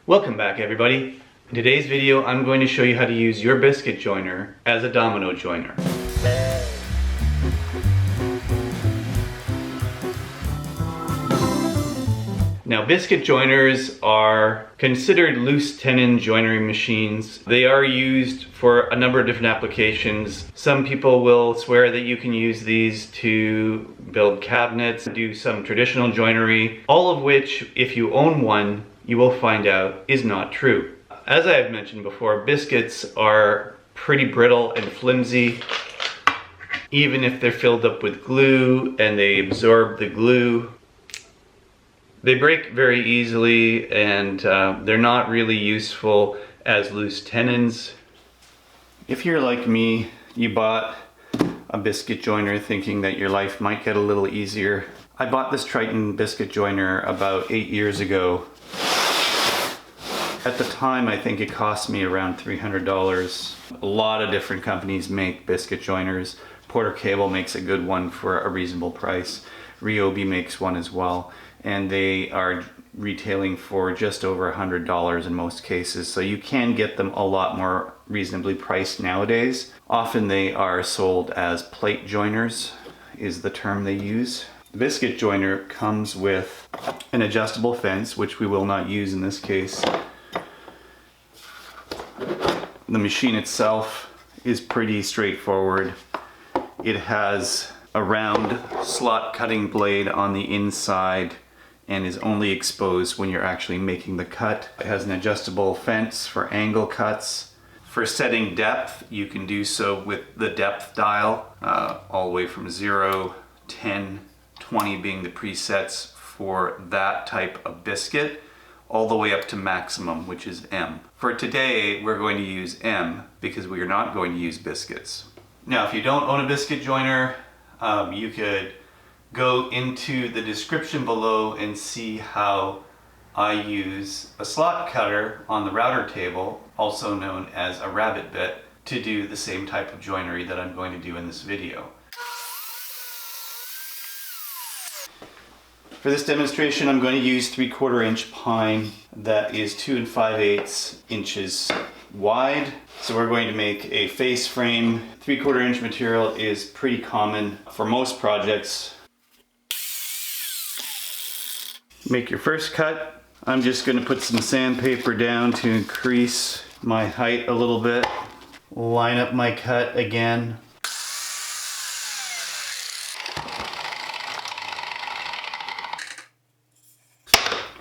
Welcome back, everybody. In today's video, I'm going to show you how to use your biscuit joiner as a domino joiner. Now, biscuit joiners are considered loose tenon joinery machines. They are used for a number of different applications. Some people will swear that you can use these to build cabinets, do some traditional joinery, all of which, if you own one, you will find out is not true. As I have mentioned before, biscuits are pretty brittle and flimsy, even if they're filled up with glue and they absorb the glue. They break very easily, and they're not really useful as loose tenons. If you're like me, you bought a biscuit joiner thinking that your life might get a little easier. I bought this Triton biscuit joiner about 8 years ago. At the time, I think it cost me around $300. A lot of different companies make biscuit joiners. Porter Cable makes a good one for a reasonable price. Ryobi makes one as well, and they are retailing for just over $100 in most cases, so you can get them a lot more reasonably priced nowadays. Often they are sold as plate joiners, is the term they use. The biscuit joiner comes with an adjustable fence, which we will not use in this case. The machine itself is pretty straightforward. It has a round slot cutting blade on the inside and is only exposed when you're actually making the cut. It has an adjustable fence for angle cuts. For setting depth, you can do so with the depth dial, all the way from 0, 10, 20 being the presets for that type of biscuit, all the way up to maximum, which is M. For today, we're going to use M because we are not going to use biscuits. Now, if you don't own a biscuit joiner, you could go into the description below and see how I use a slot cutter on the router table, also known as a rabbet bit, to do the same type of joinery that I'm going to do in this video. For this demonstration, I'm going to use 3/4 inch pine that is 2 5/8 inches wide. So we're going to make a face frame. 3/4 inch material is pretty common for most projects. Make your first cut. I'm just going to put some sandpaper down to increase my height a little bit. Line up my cut again.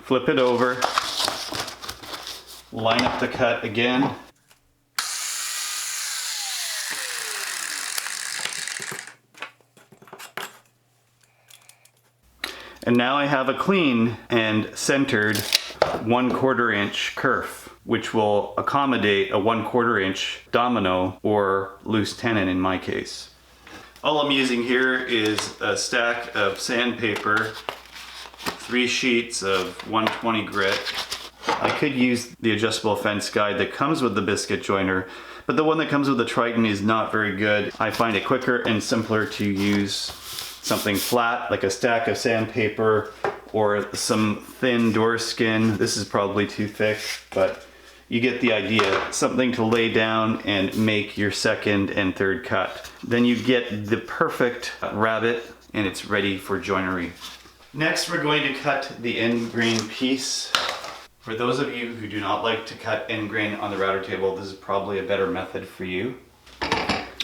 Flip it over. Line up the cut again. And now I have a clean and centered 1/4 inch kerf, which will accommodate a 1/4 inch domino or loose tenon in my case. All I'm using here is a stack of sandpaper, 3 sheets of 120 grit. I could use the adjustable fence guide that comes with the biscuit joiner, but the one that comes with the Triton is not very good. I find it quicker and simpler to use something flat, like a stack of sandpaper or some thin door skin. This is probably too thick, but you get the idea. Something to lay down and make your second and third cut. Then you get the perfect rabbet and it's ready for joinery. Next, we're going to cut the end grain piece. For those of you who do not like to cut end grain on the router table, this is probably a better method for you.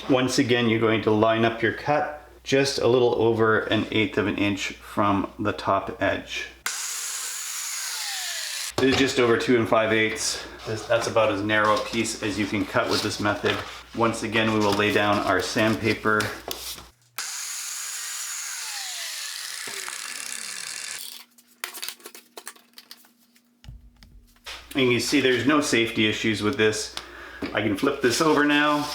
Once again, you're going to line up your cut just a little over 1/8 of an inch from the top edge. This is just over 2 5/8. That's about as narrow a piece as you can cut with this method. Once again, we will lay down our sandpaper. And you can see there's no safety issues with this. I can flip this over now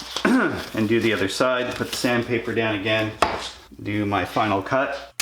and do the other side, put the sandpaper down again, do my final cut.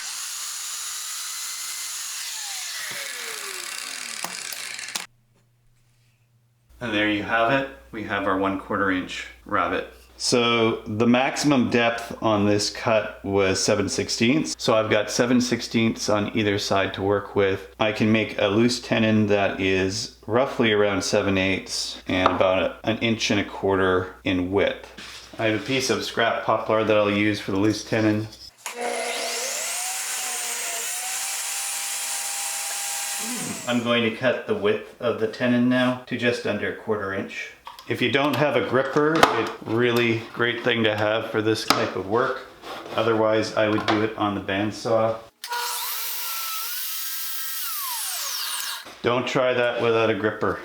And there you have it. We have our 1/4 inch rabbet. So the maximum depth on this cut was 7/16. So I've got 7/16 on either side to work with. I can make a loose tenon that is roughly around 7/8 and about an inch and a quarter in width. I have a piece of scrap poplar that I'll use for the loose tenon. I'm going to cut the width of the tenon now to just under 1/4 inch. If you don't have a gripper, it's really great thing to have for this type of work. Otherwise, I would do it on the bandsaw. Don't try that without a gripper.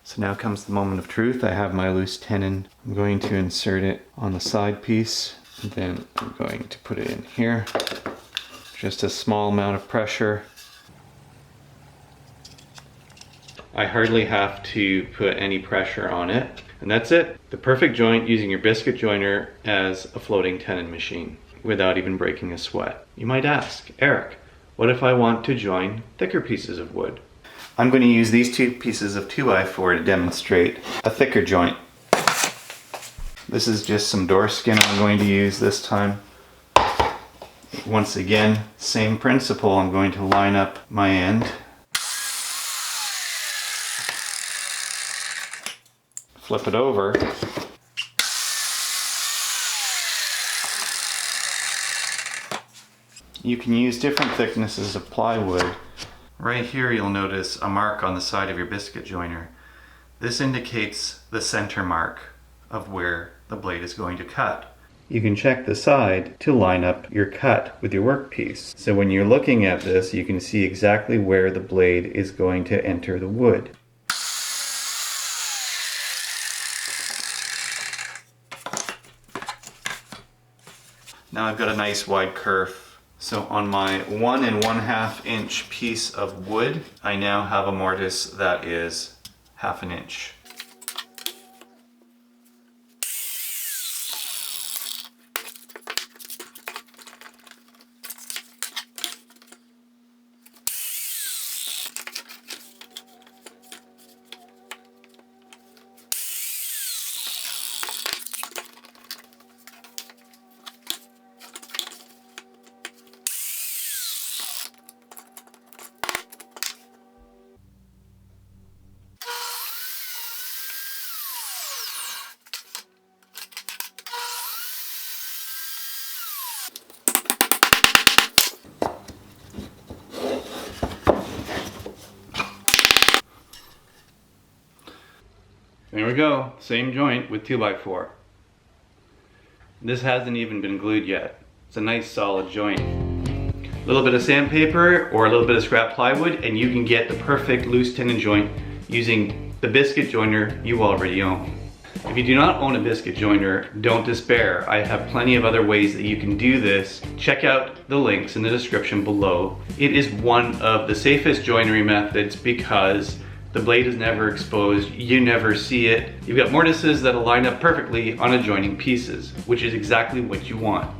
So now comes the moment of truth. I have my loose tenon. I'm going to insert it on the side piece, and then I'm going to put it in here. Just a small amount of pressure. I hardly have to put any pressure on it, and that's it. The perfect joint using your biscuit joiner as a floating tenon machine without even breaking a sweat. You might ask, Eric, what if I want to join thicker pieces of wood? I'm going to use these two pieces of 2x4 to demonstrate a thicker joint. This is just some door skin I'm going to use this time. Once again, same principle. I'm going to line up my end. Flip it over. You can use different thicknesses of plywood. Right here you'll notice a mark on the side of your biscuit joiner. This indicates the center mark of where the blade is going to cut. You can check the side to line up your cut with your workpiece. So when you're looking at this, you can see exactly where the blade is going to enter the wood. Now I've got a nice wide kerf. So on my 1 1/2 inch piece of wood, I now have a mortise that is 1/2 inch. There we go, same joint with 2x4. This hasn't even been glued yet. It's a nice solid joint. A little bit of sandpaper or a little bit of scrap plywood and you can get the perfect loose tenon joint using the biscuit joiner you already own. If you do not own a biscuit joiner, don't despair. I have plenty of other ways that you can do this. Check out the links in the description below. It is one of the safest joinery methods because the blade is never exposed, you never see it. You've got mortises that'll line up perfectly on adjoining pieces, which is exactly what you want.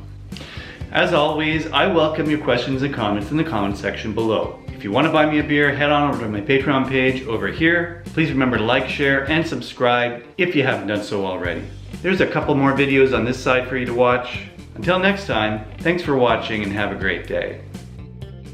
As always, I welcome your questions and comments in the comment section below. If you want to buy me a beer, head on over to my Patreon page over here. Please remember to like, share, and subscribe if you haven't done so already. There's a couple more videos on this side for you to watch. Until next time, thanks for watching and have a great day.